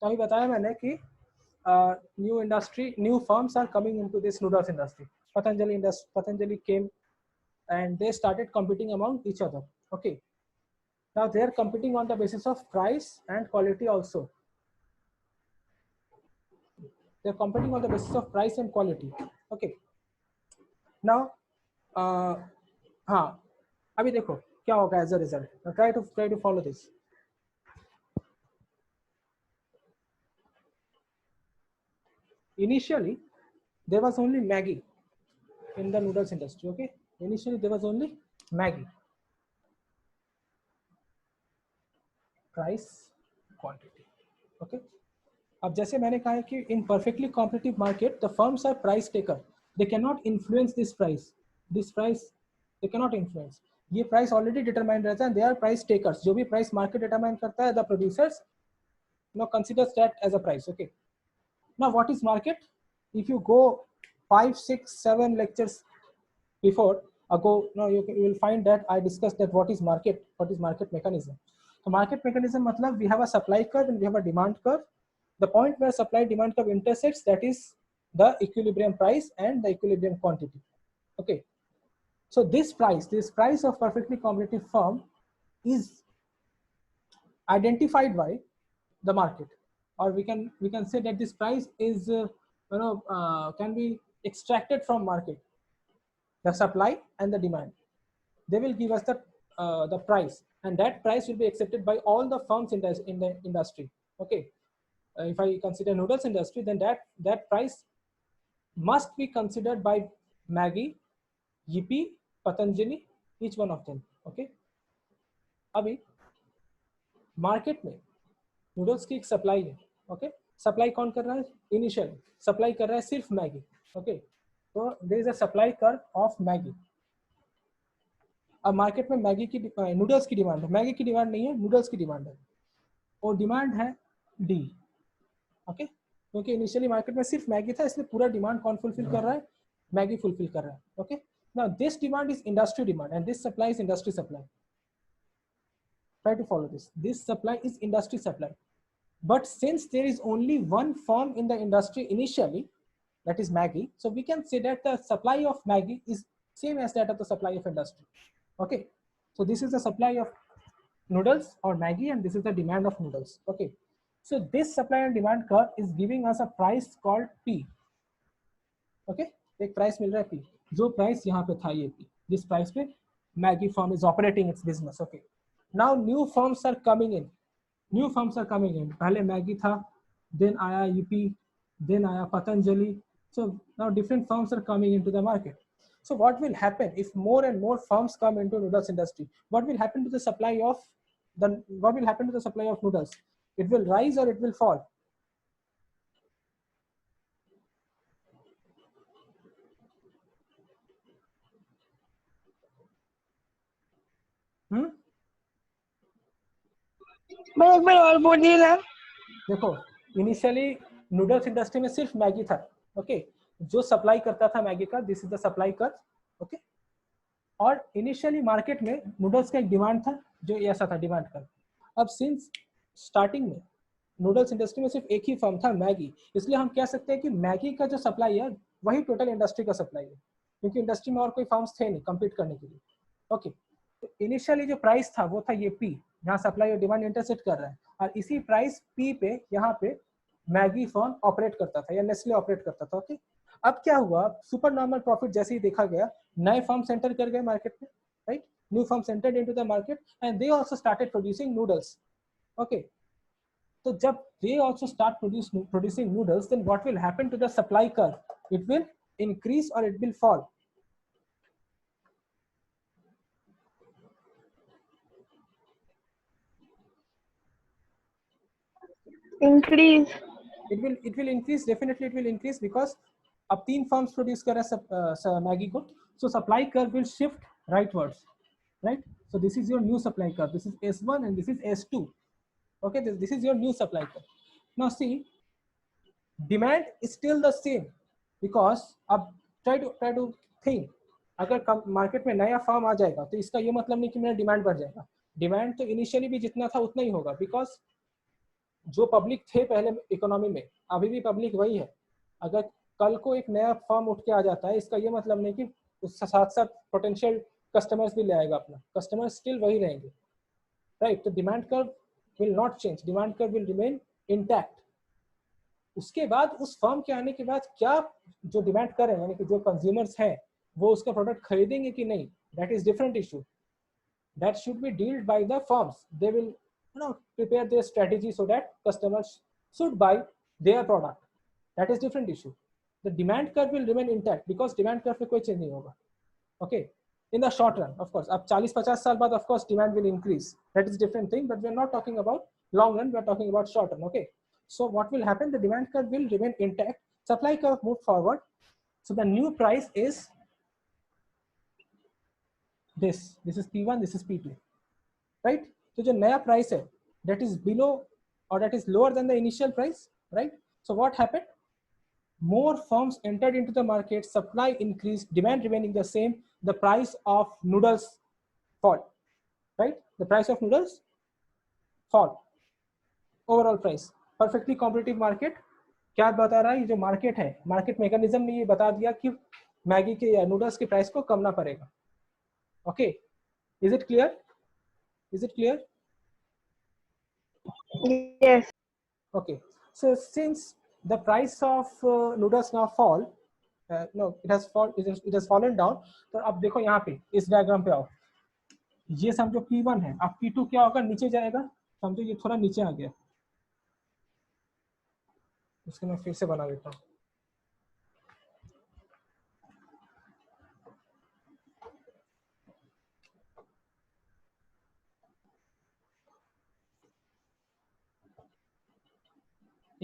तो अभी बताया मैंने कि new firms are coming into this noodles industry. Patanjali came and they started competing among each other. Okay, now they are competing on the basis of price and quality also. They are competing on the basis of price and quality. Okay, now हाँ अभी देखो क्या होगा as a result. Now try to follow this. Initially there was only Maggi in the noodles industry. Okay, initially there was only Maggi. Price, quantity. Okay, अब जैसे मैंने कहा है कि in perfectly competitive market the firms are price taker. They cannot influence this price. They cannot influence. ये price already determined रहता है. They are price takers. जो भी price market determine करता है, the producers now considers that as a price. Okay, now what is market? If you go 5, 6, 7 lectures before ago, now you will find that I discussed that what is market mechanism. So market mechanism matlab we have a supply curve and we have a demand curve. The point where supply demand curve intersects, that is the equilibrium price and the equilibrium quantity. Okay, so this price of perfectly competitive firm is identified by the market, or we can say that this price is can be extracted from market. The supply and the demand, they will give us the price, and that price will be accepted by all the firms in the industry. Okay, if I consider noodles industry, then that price must be considered by Maggi, Yippee, Patanjali, each one of them. Okay, अभी market में noodles की एक supply है. Okay, supply कौन कर रहा है? Initially supply कर रहा है सिर्फ मैगी. ओके, तो there is a supply curve of Maggi. अब मार्केट में मैगी की नूडल्स की डिमांड है, मैगी की डिमांड नहीं है, नूडल्स की डिमांड है, और डिमांड है डी. ओके, क्योंकि इनिशियली मार्केट में सिर्फ मैगी था, इसलिए पूरा डिमांड कौन फुलफिल कर रहा है? मैगी फुलफिल कर रहा है. Okay, now this demand is industry demand and this supply is industry supply. Try to follow this. This supply is industry supply. But since there is only one firm in the industry initially, that is Maggi, so we can say that the supply of Maggi is same as that of the supply of industry. Okay, so this is the supply of noodles or Maggi, and this is the demand of noodles. Okay, so this supply and demand curve is giving us a price called P. Okay, एक price मिल रहा है P, जो price यहाँ पे था ये P, जिस price पे Maggi firm is operating its business. Okay, now new firms are coming in. पहले मैगी था, then आया यूपी, then आया Patanjali. So now different firms are coming into the market. So what will happen if more and more firms come into noodles industry? What will happen to the supply of noodles? It will rise or it will fall? मैं एक बार और बोलिए ना. देखो, initially noodles industry में सिर्फ Maggi था. Okay, जो सप्लाई करता था मैगी का, this is the supply curve. Okay, और इनिशियली मार्केट में नूडल्स का एक डिमांड था, जो ऐसा था डिमांड कर्व. अब सिंस स्टार्टिंग में नूडल्स इंडस्ट्री में सिर्फ एक ही फर्म था, मैगी, इसलिए हम कह सकते हैं कि मैगी का जो सप्लाई है वही टोटल इंडस्ट्री का सप्लाई है, क्योंकि इंडस्ट्री में और कोई फर्म्स थे नहीं कम्पीट करने के लिए. ओके, तो इनिशियली जो प्राइस था वो था ये पी, जहाँ सप्लाई और डिमांड इंटरसेक्ट कर रहा है, और इसी प्राइस पी पे यहाँ पे मैगी फर्म ऑपरेट करता था या नेस्ले ऑपरेट करता था. ओके, अब क्या हुआ, सुपर नॉर्मल प्रॉफिट जैसे ही देखा गया, नए फर्म्स एंटर कर गए मार्केट में, right? New firms entered into the market and they also started producing noodles. Okay, तो जब they also start producing noodles, then what will happen to the supply curve? It will increase or it will fall? Increase. It will increase, definitely it will increase, because अब 3 firms produce कर रहे हैं Maggi को, so supply curve will shift rightwards, right? So this is your new supply curve, this is S1 and this is S2. Okay, this is your new supply curve. Now see, demand is still the same, because अब try to think, अगर market में नया firm आ जाएगा तो इसका ये मतलब नहीं कि मेरा डिमांड बढ़ जाएगा. डिमांड तो इनिशियली भी जितना था उतना ही होगा, बिकॉज जो पब्लिक थे पहले इकोनॉमी में, अभी भी पब्लिक वही है। अगर कल को एक नया फर्म उठ के आ जाता है, इसका ये मतलब नहीं कि उसके साथ साथ पोटेंशियल कस्टमर्स भी ले आएगा अपना, कस्टमर्स स्टिल वही रहेंगे, राइट। तो demand curve will not change, demand curve will remain intact. उसके बाद उस फर्म के आने के बाद क्या जो डिमांड कर रहे हैं, यानी कि जो कंज्यूमर्स हैं वो उसका प्रोडक्ट खरीदेंगे कि नहीं, that is different issue, that should be dealt by the firms. They will prepare their strategy so that customers should buy their product. That is different issue. The demand curve will remain intact because demand curve में कोई change नहीं होगा. Okay, in the short run of course अब 40-50 साल बाद of course demand will increase, that is different thing, but we are not talking about long run, we are talking about short run. Okay, so what will happen, the demand curve will remain intact, supply curve move forward, so the new price is this is P1, this is P2, right? So जो नया price है that is below or that is lower than the initial price, right? So what happened, more firms entered into the market, supply increased, demand remaining the same, the price of noodles fall, right? The price of noodles fall, overall price, perfectly competitive market. क्या बता रहा है ये जो market है, market mechanism ने ये बता दिया कि मैगी के या नूडल्स के प्राइस को कमना पड़ेगा. Okay, is it clear, is it clear? Yes. Okay, so since the price of noodles now fall, no it has fallen down. तो अब देखो यहाँ पे इस डायग्राम पे आओ, ये समझो P1 है, अब P2 क्या होगा, नीचे जाएगा, समझो ये थोड़ा नीचे आ गया, इसको मैं फिर से बना देता हूँ.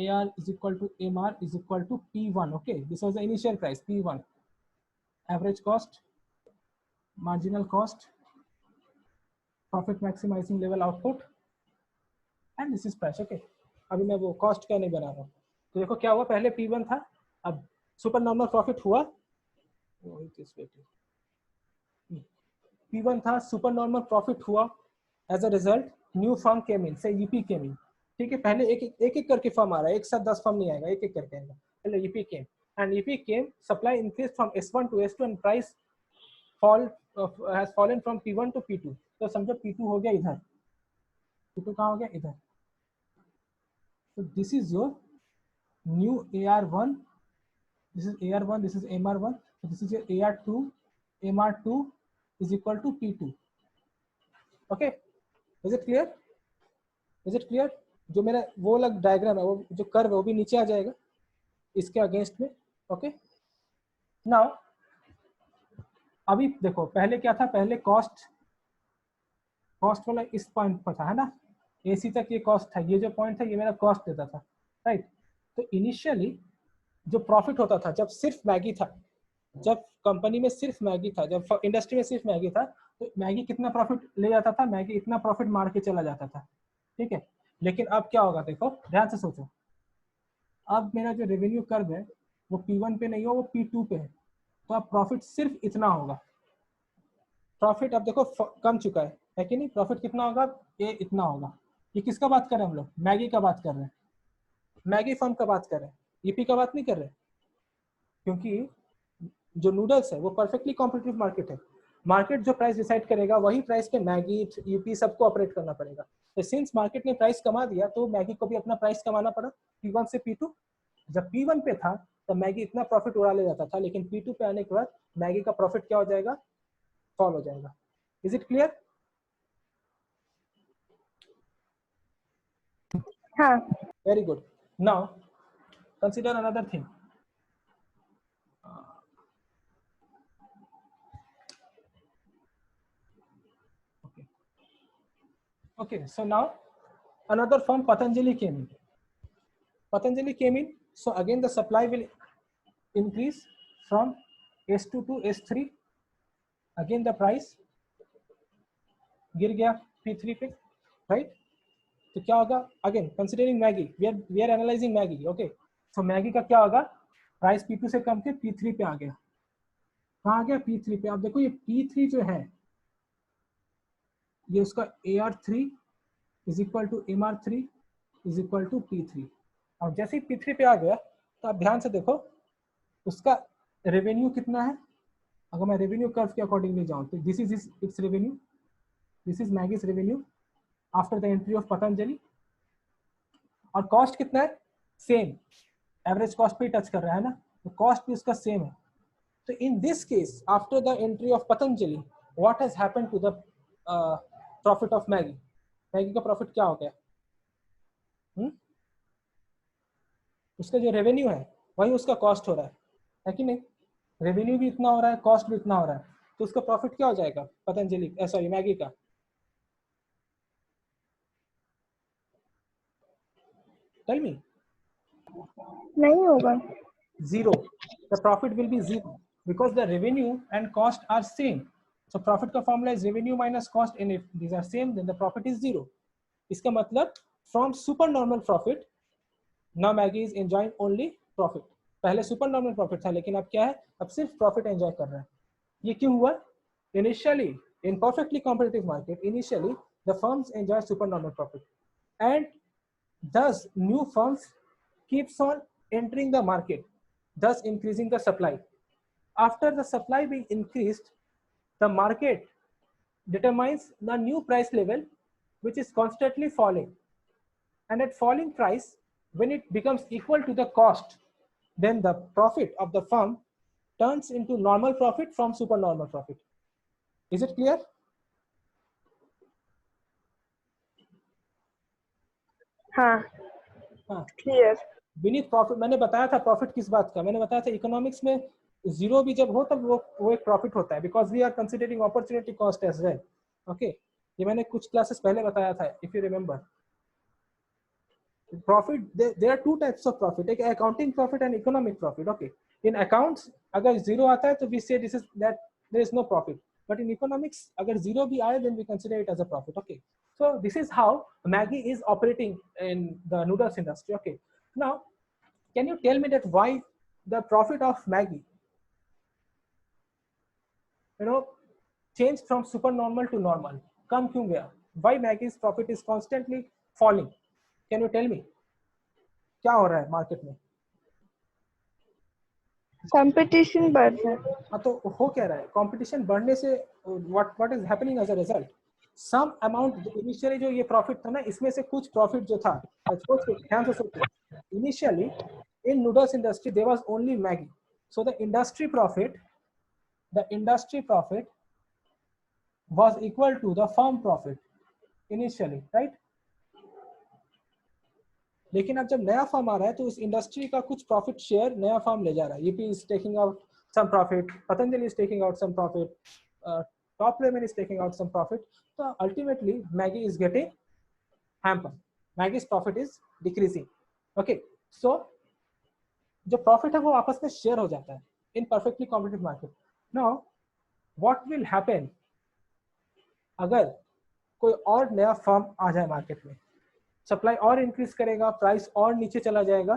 AR is equal to MR is equal to P1. Okay, this was the initial price P1, average cost, marginal cost, profit maximizing level output, and this is price. Okay, अभी मैं वो कॉस्ट का नहीं बना रहा हूँ. तो देखो क्या हुआ, पहले P1 था, अब सुपर नॉर्मल प्रॉफिट हुआ, P1 था, सुपर नॉर्मल प्रॉफिट हुआ, as a result new firm came in, से ईपी केम इन. ठीक है, पहले एक करके फर्म आ रहा है, एक साथ 10 फर्म नहीं आएगा, एक करके आएगा. पहले EP came and EP came, supply increased from S1 to S2 and price has fallen from P1 to P2. तो समझो P2 हो गया इधर, P2 कहाँ हो गया इधर. So this is your new AR1, this is AR1, this is MR1, so this is your AR2, MR2 is equal to P2. Okay, is it clear? Is it clear? जो मेरा वो अलग डायग्राम है, वो जो कर्व है वो भी नीचे आ जाएगा इसके अगेंस्ट में. ओके, नाउ अभी देखो पहले क्या था, पहले कॉस्ट वाला इस पॉइंट पर था, है ना, AC तक ये कॉस्ट था, ये जो पॉइंट था ये मेरा कॉस्ट देता था, राइट. तो इनिशियली जो प्रॉफिट होता था जब सिर्फ मैगी था, जब कंपनी में सिर्फ मैगी था, जब इंडस्ट्री में सिर्फ मैगी था, तो मैगी कितना प्रॉफिट ले जाता था, मैगी इतना प्रॉफिट मार के चला जाता था. ठीक है, लेकिन अब क्या होगा, देखो ध्यान से सोचो, अब मेरा जो रेवेन्यू कर्व है वो P1 पे नहीं हो, वो P2 पे है, तो अब प्रॉफिट सिर्फ इतना होगा. प्रॉफिट अब देखो कम चुका है कि नहीं, प्रॉफिट कितना होगा, ये इतना होगा. ये किसका बात कर रहे हैं हम लोग, मैगी का बात कर रहे हैं, मैगी फर्म का बात कर रहे हैं, ईपी का बात नहीं कर रहे, क्योंकि जो नूडल्स है वो परफेक्टली कॉम्पिटिटिव मार्केट है. मार्केट जो प्राइस डिसाइड करेगा वही प्राइस पे मैगी ईपी सबको ऑपरेट करना पड़ेगा. तो सिंस मार्केट ने प्राइस कमा दिया तो मैगी को भी अपना प्राइस कमाना पड़ा P1 से P2. जब P1 पे था तब मैगी इतना प्रॉफिट उड़ा ले जाता था, लेकिन P2 पे आने के बाद मैगी का प्रॉफिट क्या हो जाएगा, फॉल हो जाएगा. Is it clear? हाँ. Very good. Now consider another thing. Okay, so now another firm Patanjali came in. Patanjali came in, so again the supply will increase from S2 to S3. Again the price गिर गया P3 पे, right? तो क्या होगा, again considering Maggi, we are analysing Maggi. Okay, so Maggi का क्या होगा, price P2 से कम के P3 पे आ गया. कहाँ आ गया, P3 पे. आप देखो ये P3 जो है ये उसका AR3 is equal to MR3 is equal to P3। अब जैसे ही P3 पे आ गया तो आप ध्यान से देखो उसका रेवेन्यू कितना है। अगर मैं रेवेन्यू कर्व के अकॉर्डिंगली जाऊँ तो this is it's revenue, this is Maggie's revenue after the entry of Patanjali. और कॉस्ट कितना है, सेम, एवरेज कॉस्ट पे टच कर रहा है ना, तो कॉस्ट भी उसका सेम है। तो in this case after the entry of Patanjali what has happened to the profit of Maggi, Maggi का प्रॉफिट क्या हो गया? उसका जो रेवेन्यू है वही उसका कॉस्ट हो रहा है कि नहीं? रेवेन्यू भी इतना हो रहा है, कॉस्ट भी इतना हो रहा है, तो उसका प्रॉफिट क्या हो जाएगा पतंजलि सॉरी मैगी का? Tell me. नहीं होगा। Zero. The profit will be zero because the revenue and cost are same. So profit का formula is revenue minus cost, and if these are same then the profit is zero. इसका मतलब from supernormal profit now Maggi is enjoying only profit. पहले supernormal profit था लेकिन अब क्या है, अब सिर्फ profit enjoy कर रहा है। ये क्यों हुआ? Initially in perfectly competitive market, initially the firms enjoy supernormal profit and thus new firms keeps on entering the market, thus increasing the supply. After the supply being increased, the market determines the new price level which is constantly falling, and at falling price when it becomes equal to the cost, then the profit of the firm turns into normal profit from supernormal profit. Is it clear? हाँ हाँ, clear. Vineet profit मैंने बताया था, profit किस बात का मैंने बताया था, इकोनॉमिक्स में जीरो भी जब हो तब वो एक प्रॉफिट होता है, because we are considering opportunity cost as well. Okay, ये मैंने कुछ क्लासेस पहले बताया था, if you remember. Profit, there are two types of profit, एक accounting profit and economic profit. Okay, in accounts अगर जीरो आता है तो we say this is that there is no profit, but in economics अगर zero भी आए then we consider it as a profit. Okay, so this is how Maggi is operating in the noodles industry. Okay, now can you tell me that why the profit of Maggi, changed from supernormal to normal? कम क्यों गया? Why Maggi's profit is constantly falling? Can you tell me? क्या हो रहा है market में? Competition बढ़ रहा है। हाँ, तो हो क्या रहा है? कंपटीशन बढ़ने से what is happening as a result? Some amount initially जो ये प्रॉफिट था ना, इसमें से कुछ प्रॉफिट जो था, सोचो ध्यान से सोचो, initially in noodles industry there was only Maggi, so the industry profit was equal to the firm profit initially, right? लेकिन अब जब नया फर्म आ रहा है तो इस इंडस्ट्री का कुछ प्रॉफिट शेयर नया फर्म ले जा रहा है। Yippee is taking out some profit, Patanjali is taking out some profit, top ramen is taking out some profit, तो ultimately Maggi is getting hamper, Maggi's profit is decreasing. Okay, so जो profit है वो आपस में शेयर हो जाता है in perfectly competitive market. Now what will happen अगर कोई और नया फर्म आ जाए मार्केट में, सप्लाई और इंक्रीज करेगा, प्राइस और नीचे चला जाएगा।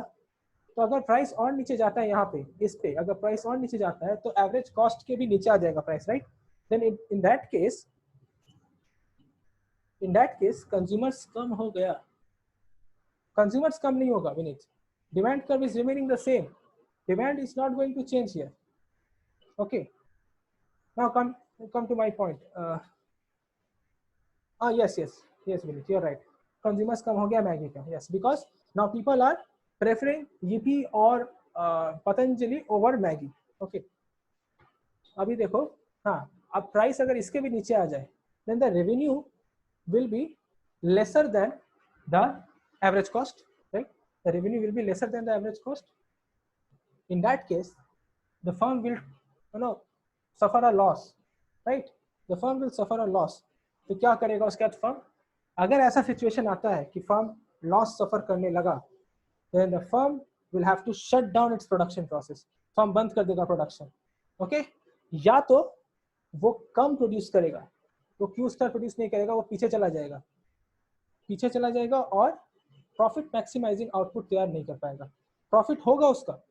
तो अगर प्राइस और नीचे जाता है यहाँ पे, इस पे अगर प्राइस और नीचे जाता है तो एवरेज कॉस्ट के भी नीचे आ जाएगा price, right? Then in that case consumers कम हो गया, कंज्यूमर्स कम नहीं होगा Vineet, demand curve is remaining the same, demand is not going to change here. Okay, now come to my point. yes Vineet, you are right, consumers कम हो गया Maggi का, yes, because now people are preferring Yippee और Patanjali over Maggi. Okay, अभी देखो, हाँ, अब price अगर इसके भी नीचे आ जाए then the revenue will be lesser than the average cost, right? The revenue will be lesser than the average cost. In that case the firm will suffer a loss, right? The firm will suffer a loss. तो क्या करेगा उसके बाद firm? अगर ऐसा situation आता है कि फर्म लॉस सफर करने लगा, then the firm will have to shut down its production process, firm बंद कर देगा प्रोडक्शन। ओके, या तो वो कम प्रोड्यूस करेगा, वो क्यू स्टार प्रोड्यूस नहीं करेगा, वो पीछे चला जाएगा और प्रॉफिट मैक्सिमाइजिंग आउटपुट तैयार नहीं कर पाएगा। प्रॉफिट होगा उसका,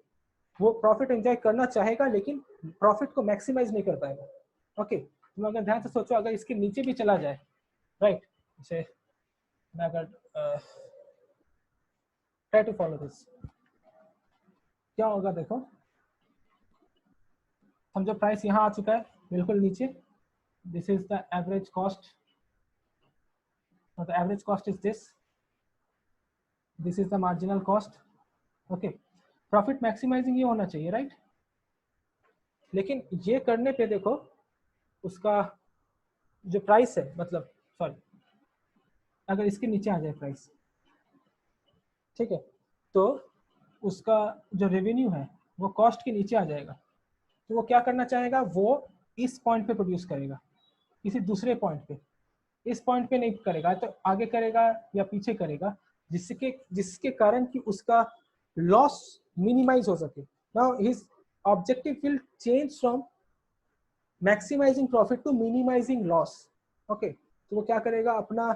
वो प्रॉफिट एंजॉय करना चाहेगा लेकिन प्रॉफिट को मैक्सिमाइज नहीं कर पाएगा। ओके, तुम अगर ध्यान से सोचो, अगर इसके नीचे भी चला जाए, राइट, जैसे मैं अगर ट्राई टू फॉलो दिस। क्या होगा देखो, समझो प्राइस यहाँ आ चुका है बिल्कुल नीचे, this is the average cost, the average cost is this is the marginal cost. Okay, profit maximising ये होना चाहिए, राइट? लेकिन ये करने पे देखो उसका जो प्राइस है, मतलब सॉरी, अगर इसके नीचे आ जाए प्राइस, ठीक है, तो उसका जो रेवेन्यू है वो कॉस्ट के नीचे आ जाएगा। तो वो क्या करना चाहेगा, वो इस पॉइंट पे प्रोड्यूस करेगा, किसी दूसरे पॉइंट पे, इस पॉइंट पे नहीं करेगा, तो आगे करेगा या पीछे करेगा, जिसके कारण कि उसका लॉस मिनिमाइज हो सके। Now his objective will change from maximising profit to minimising loss. Okay, तो वो क्या करेगा, अपना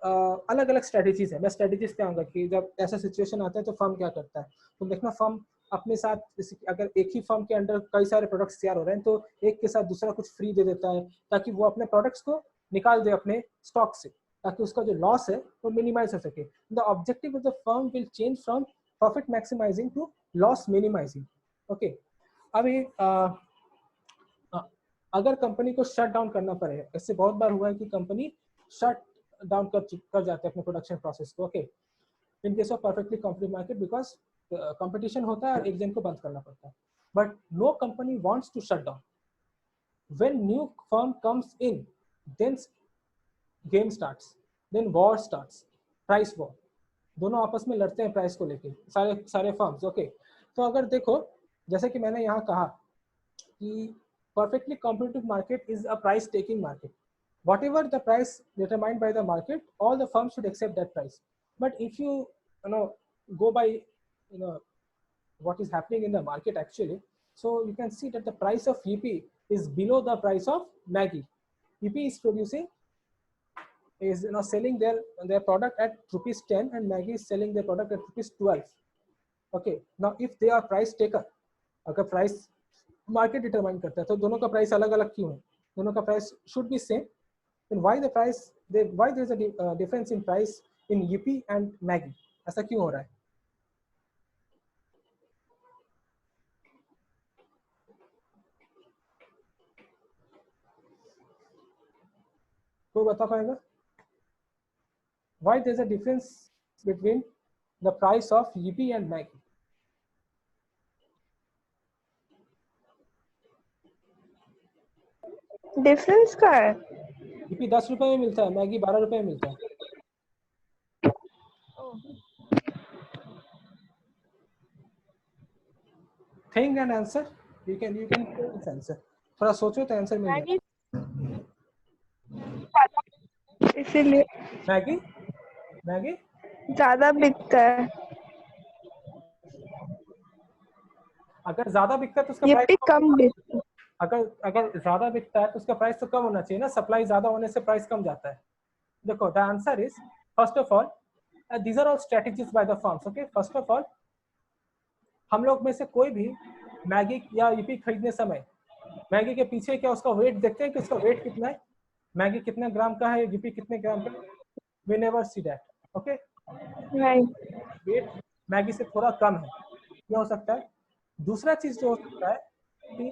अलग अलग स्ट्रेटेजीज है, मैं स्ट्रेटेजीज पे आऊंगा कि जब ऐसा सिचुएशन आता है तो फर्म क्या करता है। तो देखना, फर्म अपने साथ, जैसे अगर एक ही फर्म के अंडर कई सारे प्रोडक्ट्स तैयार हो रहे हैं, तो एक के साथ दूसरा कुछ फ्री दे देता है, ताकि वो अपने प्रोडक्ट्स को निकाल दे अपने स्टॉक से, ताकि उसका जो लॉस है वो मिनिमाइज हो सके। The objective of the firm will change from profit maximising to loss minimising. Okay, अभी अगर कंपनी को शट डाउन करना पड़े, इससे बहुत बार हुआ है कि कंपनी शट डाउन कर जाते हैं अपने प्रोडक्शन प्रोसेस को। Okay, in case of perfectly competitive market, because competition होता है और एक जन को बंद करना पड़ता है, but no company wants to shut down. When new firm comes in, then game starts, then war starts, price war, दोनों आपस में लड़ते हैं प्राइस को लेके, सारे सारे फर्म्स। ओके, तो अगर देखो, जैसे कि मैंने यहाँ कहा कि perfectly competitive market is a price taking market. Whatever the price determined by the market, all the firms should accept that price. But if you know go by what is happening in the market actually, so you can see that the price of EP is below the price of Maggi. EP is producing, is selling their product at ₹10 and Maggi is selling their product at ₹12. Okay, now if they are price taker, अगर price market determine करता है, तो दोनों का price अलग अलग क्यों है? दोनों का price should be same, then why the price, why there is a difference in price in Yippee and Maggi? ऐसा क्यों हो रहा है? कोई बता पाएगा? Why there is a difference between the price of Yippee and Maggi? Difference का है? यूपी 10 रुपए में मिलता है, मैगी 12 रुपए में मिलता है। Think and answer, you can answer, थोड़ा सोचो तो आंसर मिल जाएगा। इसीलिए मैगी मैगी ज्यादा बिकता है, अगर ज्यादा बिकता है तो उसका ये प्राइस भी कम बिकता है। अगर अगर ज्यादा बिकता है तो उसका प्राइस तो कम होना चाहिए ना, सप्लाई ज्यादा होने से प्राइस कम जाता है। देखो, the answer is, first of all, these are all strategies by the firms. Okay, first of all, हम लोग में से कोई भी मैगी या यूपी खरीदने समय मैगी के पीछे क्या उसका वेट देखते हैं कि उसका वेट कितना है, मैगी कितने ग्राम का है, यूपी कितने ग्राम का है? We never see that. Okay, right, wait Maggi से थोड़ा कम है, ये हो सकता है। दूसरा चीज जो हो सकता है कि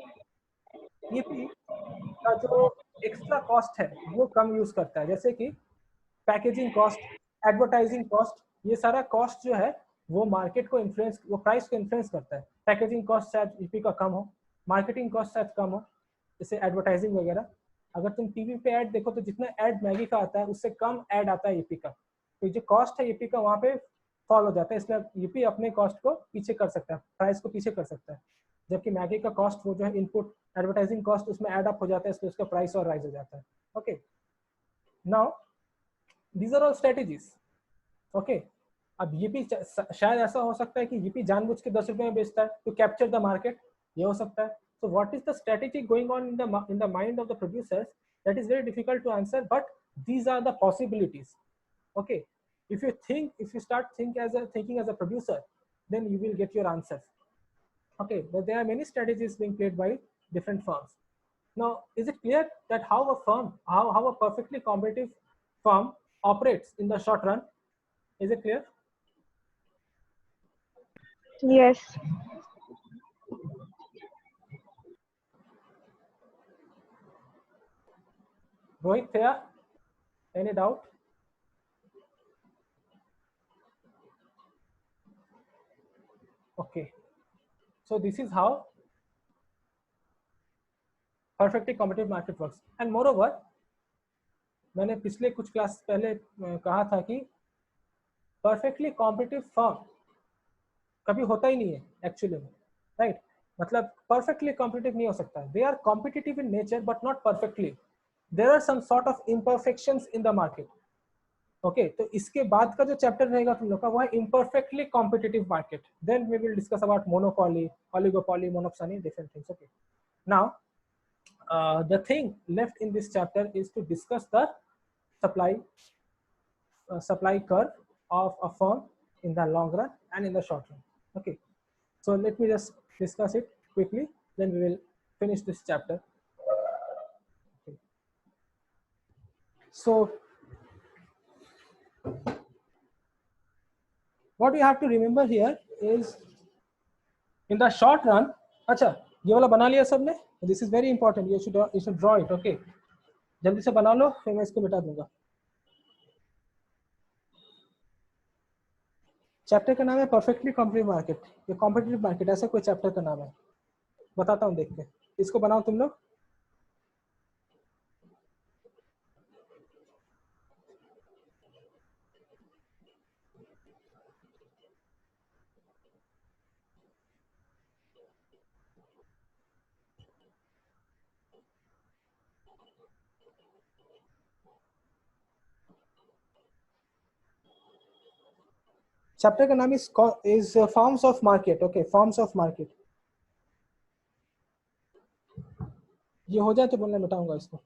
ईपी का जो एक्स्ट्रा कॉस्ट है वो कम यूज करता है, जैसे कि पैकेजिंग कॉस्ट, एडवर्टाइजिंग कॉस्ट, ये सारा कॉस्ट जो है वो मार्केट को इन्फ्लुएंस, वो प्राइस को इन्फ्लुएंस करता है। पैकेजिंग कॉस्ट शायद ईपी का कम हो, मार्केटिंग कॉस्ट शायद कम हो, जैसे एडवर्टाइजिंग वगैरह। अगर तुम टीवी पे ऐड देखो तो जितना ऐड मैगी का आता है उससे कम ऐड आता है ईपी का, तो जो कॉस्ट है ईपी का वहाँ पे फॉल हो जाता है, इसलिए ईपी अपने कॉस्ट को पीछे कर सकता है, प्राइस को पीछे कर सकता है। जबकि मैगी का कॉस्ट वो जो है इनपुट एडवर्टाइजिंग कॉस्ट उसमें ऐड अप हो जाता है, इसलिए उसका प्राइस और राइज हो जाता है। Okay, now these are all strategies. Okay, अब यूपी शायद ऐसा हो सकता है कि यूपी जानबूझ के 10 रुपए में बेचता है टू कैप्चर द मार्केट, ये हो सकता है। So what is the strategy going on in the mind of the producers, that is very difficult to answer, but these are the possibilities. Okay, if you start thinking as a producer, then you will get your answers. Okay, but there are many strategies being played by different firms. Now, is it clear that how a perfectly competitive firm operates in the short run? Is it clear? Yes. Rohit, there? Any doubt? Okay. So this is how perfectly competitive market works. And moreover, मैंने पिछले कुछ class पहले कहा था कि perfectly competitive firm कभी होता ही नहीं है एक्चुअली में, राइट? मतलब परफेक्टली कॉम्पिटिटिव नहीं हो सकता. They are competitive in nature but not perfectly. There are some sort of imperfections in the market. Okay, तो इसके बाद का जो चैप्टर रहेगा तुम लोग का वो है imperfectly competitive market. Then we will discuss about monopoly, oligopoly, monopoly, different things. Okay, now the thing left in this chapter is to discuss the supply supply curve of a firm in the long run and in the short run. Okay, so let me just discuss it quickly, then we will finish this chapter. Okay. So what you have to remember here is in the short run. अच्छा, ये वाला बना लिया सबने? This is very important. You should draw it. Okay, जल्दी से बना लो, फिर मैं इसको मिटा दूंगा. चैप्टर का नाम है परफेक्टली कॉम्पिटिटिव मार्केट. ये कॉम्पिटिटिव मार्केट ऐसा कोई चैप्टर का नाम है, बताता हूँ देख के. इसको बनाओ तुम लोग. चैप्टर का नाम is forms of market. Okay, forms of market. ये हो जाए तो बोलना, मिटाऊंगा इसको.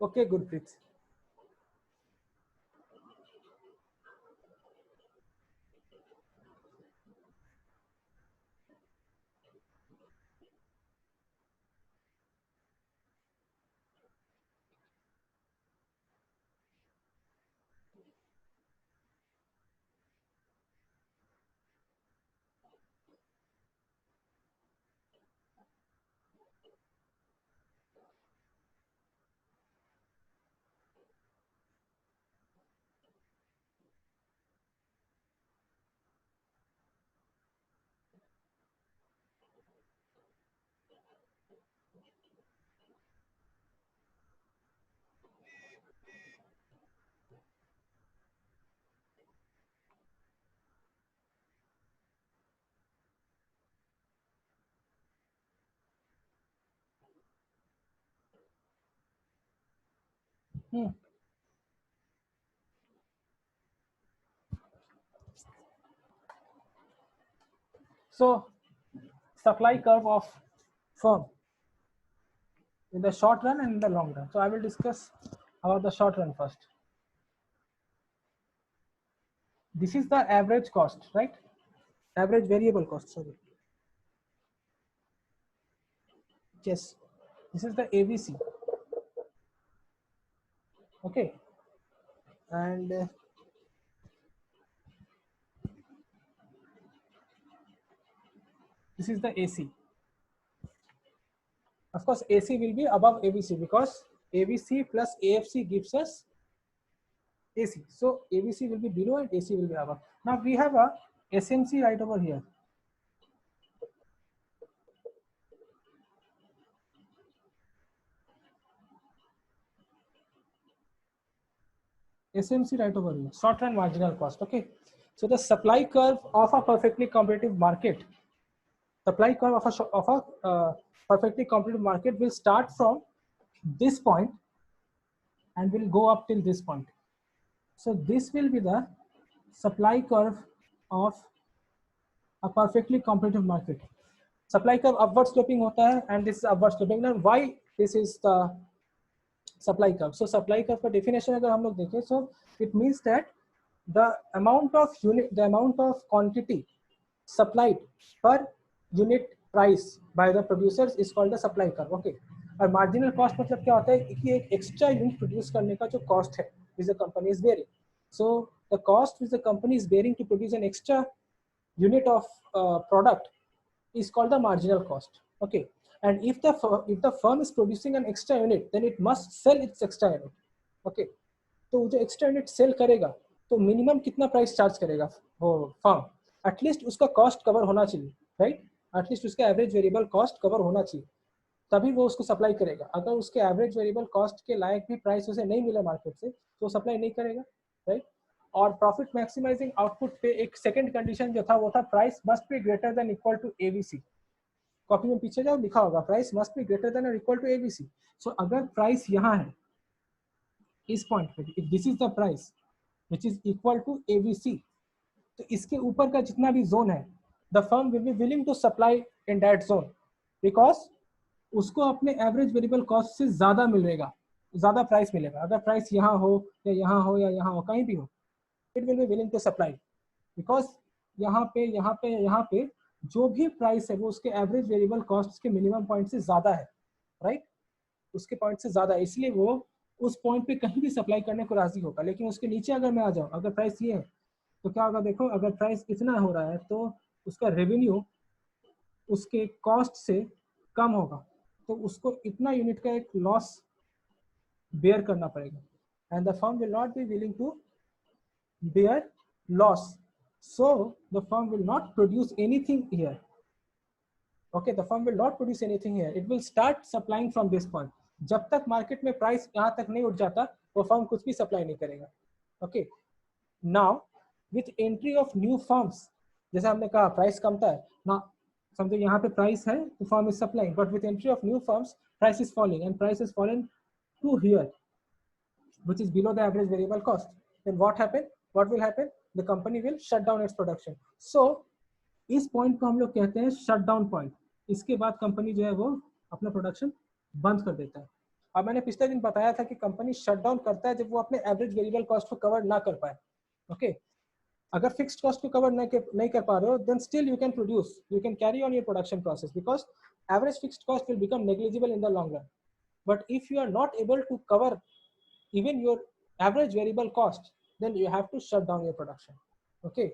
Okay, Gurpreet. So supply curve of firm in the short run and in the long run. So I will discuss about the short run first. This is the average cost, right? Average variable cost, sorry. Yes, this is the ABC. Okay, and this is the AC. Of course, AC will be above ABC because ABC plus AFC gives us AC. So ABC will be below and AC will be above. Now we have a SMC right over here. SMC right over here, short run marginal cost. Okay, So the supply curve of a perfectly competitive market, supply curve of a perfectly competitive market will start from this point and will go up till this point. So this will be the supply curve of a perfectly competitive market. Supply curve upward sloping hota hai, and this is upward sloping. Now why this is the supply curve? So supply curve का definition अगर हम लोग देखें, so it means that the amount of unit, the amount of quantity supplied per unit price by the producers is called the supply curve. Okay. और marginal cost मतलब क्या होता है कि एक extra unit produce करने का जो cost है which the company is bearing. So the cost which the company is bearing to produce an extra unit of product is called the marginal cost. Okay. And if the firm is producing an extra unit, then it must sell its extra unit. Okay. तो जो extra unit cell करेगा तो minimum कितना price charge करेगा वो firm? At least उसका cost cover होना चाहिए, राइट? एटलीस्ट उसका एवरेज वेरिएबल कॉस्ट कवर होना चाहिए, तभी वो उसको सप्लाई करेगा. अगर उसके एवरेज वेरिएबल कॉस्ट के लायक भी प्राइस उसे नहीं मिला मार्केट से तो सप्लाई नहीं करेगा, राइट? और प्रॉफिट मैक्सिमाइजिंग आउटपुट पे एक सेकंड कंडीशन जो था वो था price must be greater than equal to ABC. Copy में पीछे जाओ, लिखा होगा price must be greater than और इक्वल टू एबीसी. सो अगर प्राइस यहाँ है इस पॉइंट पे, if this is the price which is equal to ABC, तो इसके ऊपर का जितना भी जोन है the firm will be willing to supply in that zone, because उसको अपने एवरेज वेरिएबल कॉस्ट से ज्यादा मिलेगा, ज्यादा प्राइस मिलेगा. अगर प्राइस यहाँ हो या यहाँ हो या यहाँ हो, कहीं भी हो, it will be willing to supply, because यहाँ पे यहाँ पे यहाँ पे जो भी प्राइस है वो उसके एवरेज वेरिएबल कॉस्ट के मिनिमम पॉइंट से ज्यादा है, राइट? उसके पॉइंट से ज्यादा है, इसलिए वो उस पॉइंट पे कहीं भी सप्लाई करने को राजी होगा. लेकिन उसके नीचे अगर मैं आ जाऊँ, अगर प्राइस ये है तो क्या होगा? देखो, अगर प्राइस इतना हो रहा है तो उसका रेवेन्यू उसके कॉस्ट से कम होगा, तो उसको इतना यूनिट का एक लॉस बेयर करना पड़ेगा. And the firm will not be willing to bear loss, so the firm will not produce anything here. Okay, the firm will not produce anything here. It will start supplying from this point. जब तक market में price यहाँ तक नहीं उठ जाता वो firm कुछ भी सप्लाई नहीं करेगा. Okay, now with entry of new firms, जैसे हमने कहा प्राइस कमता है ना, समझो यहाँ पे प्राइस है तो firm is supplying, but with entry of new firms price is falling and price is fallen to here which is below the average variable cost. Then what will happen? The company will shut down its production. So इस point को हम लोग कहते हैं shut down point. इसके बाद company जो है वो अपना प्रोडक्शन बंद कर देता है. अब मैंने पिछले दिन बताया था कि कंपनी शट डाउन करता है जब वो अपने एवरेज वेरिएबल कॉस्ट को कवर ना कर पाए. ओके, अगर फिक्स्ड कॉस्ट को कवर नहीं कर पा रहे हो, then still you can produce, you can carry on your production process, because average fixed cost will become negligible in the long run. But if you are not able to cover even your average variable cost, then you have to shut down your production. Okay,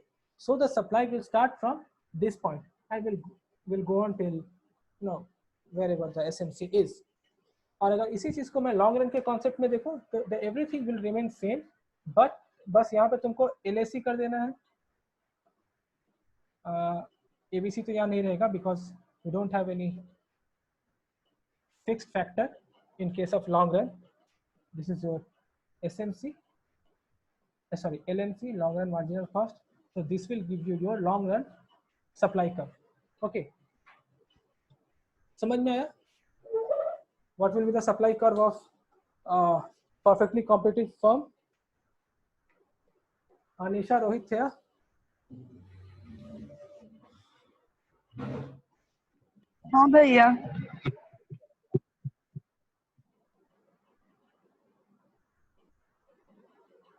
so the supply will start from this point and will go on till wherever the SMC is. और अगर इसी चीज को मैं long run के concept में देखूं तो everything will remain same, but बस यहाँ पे तुमको LAC कर देना है. ABC तो यहाँ नहीं रहेगा because you don't have any fixed factor in case of long run. This is your SMC, sorry, LMC, long run marginal cost. So this will give you your long run supply curve. Okay, समझ में आया? What will be the supply curve of perfectly competitive firm? Anisha, Rohit थे? हाँ भैया.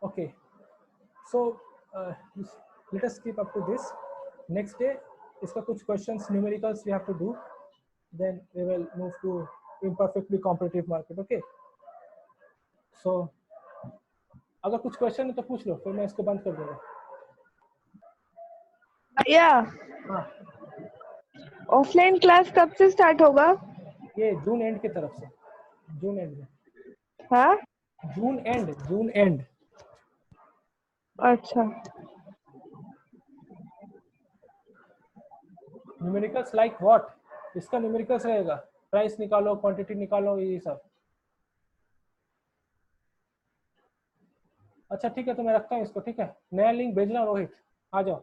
Okay, so let us keep up to this. Next day इसका कुछ questions numericals we have to do, then we will move to imperfectly competitive market. Okay, so अगर कुछ question है तो पूछ लो, फिर मैं इसको बंद कर दूंगा. भैया, हाँ, ऑफलाइन क्लास कब से स्टार्ट होगा? ये जून एंड की तरफ से, जून एंड में. हाँ, जून एंड. अच्छा. Numericals like what? इसका न्यूमेरिकल्स रहेगा, प्राइस निकालो, क्वांटिटी निकालो, ये सब. अच्छा ठीक है, तो मैं रखता हूँ इसको. ठीक है, नया लिंक भेजना रोहित. आ जाओ